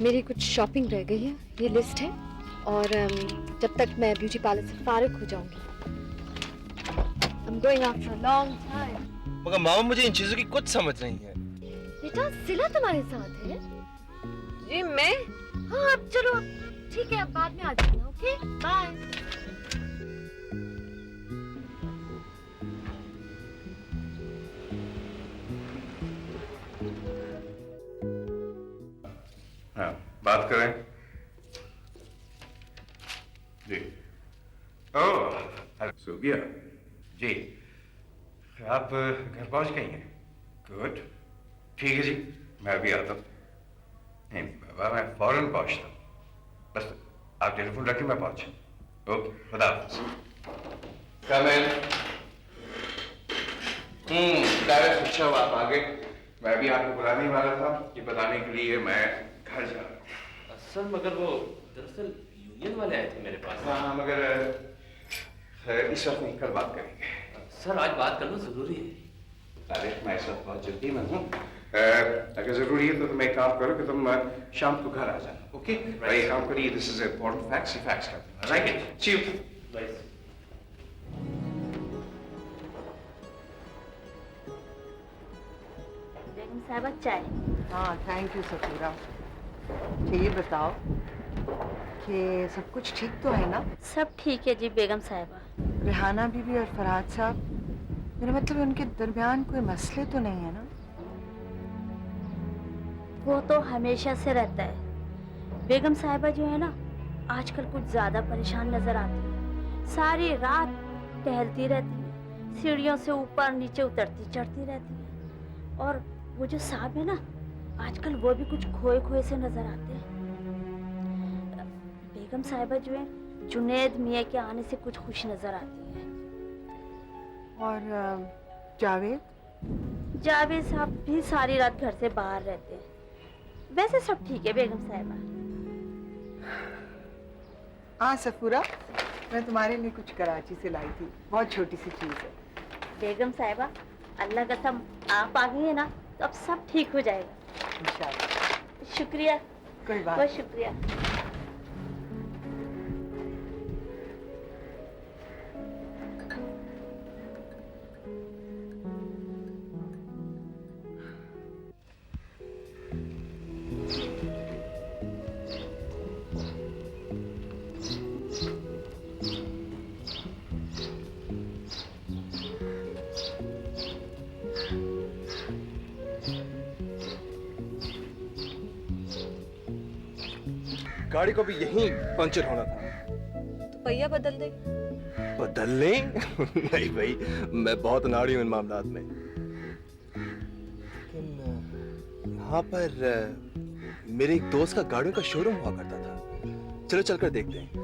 मेरी कुछ शॉपिंग रह गई है, ये लिस्ट है। और जब तक मैं ब्यूटी पार्लर से फारिग हो जाऊंगी। I'm going after a long time. मगर मामा मुझे इन चीजों की कुछ समझ नहीं है। बेटा सिला तुम्हारे साथ है? जी मैं? हाँ अब चलो, ठीक है, अब बाद में आ जाना। Okay bye. हाँ, बात करें जी। ओह, सो गया जी। आप घर पहुंच गई हैं? गुड, ठीक है जी, मैं अभी आता हूँ। नहीं बाबा, मैं फौरन पहुंचता हूँ। बस आप टेलीफोन रखें, मैं पहुंचा। ओके, खुदा हाफिज़। कम इन। डायरेक्ट, अच्छा आप आ गए। मैं भी आपको बुलाने वाला था, ये बताने के लिए मैं घर जा रहा हूँ। सर मगर वो दरअसल यूनियन वाले आए थे मेरे पास। हाँ मगर खैर इस वक्त नहीं, कल बात करेंगे। सर आज बात करना जरूरी है। अरे मैं इस वक्त बहुत जल्दी में हूँ। अगर जरूरी है तो तुम एक काम करो कि तुम शाम को घर आ जाना। ओके भाई, एक काम करिए, this is important facts, facts का राइट। See you. बेगम साहबा चाय। हाँ थैंक यू सफूरा। ये बताओ कि सब कुछ ठीक तो है ना? सब ठीक है जी बेगम साहबा। रेहाना बीबी और फरहाद साहब, मेरा मतलब उनके दरमियान कोई मसले तो नहीं है ना? वो तो हमेशा से रहता है। बेगम साहिबा जो है ना, आजकल कुछ ज्यादा परेशान नजर आती है। सारी रात टहलती रहती है, सीढ़ियों से ऊपर नीचे उतरती चढ़ती रहती है। और वो जो साहब है ना, आजकल वो भी कुछ खोए खोए से नजर आते हैं। बेगम साहिबा जो है, जुनैद मियाँ के आने से कुछ खुश नजर आती है। और जावेद? जावेद साहब भी सारी रात घर से बाहर रहते हैं। वैसे सब ठीक है बेगम साहिबा। हाँ सफूरा, मैं तुम्हारे लिए कुछ कराची से लाई थी, बहुत छोटी सी चीज है। बेगम साहिबा, अल्लाह कसम आप आ गई है ना, तो अब सब ठीक हो जाएगा इंशाल्लाह। शुक्रिया। कोई बात बहुत शुक्रिया। गाड़ी को भी यहीं पंचर होना था। तो पहिया बदल दे। बदल लें? नहीं भाई, मैं बहुत अनाड़ी हूं इन मामलात में। लेकिन यहाँ पर मेरे एक दोस्त का गाड़ियों का शोरूम हुआ करता था। चलो चलकर देखते हैं।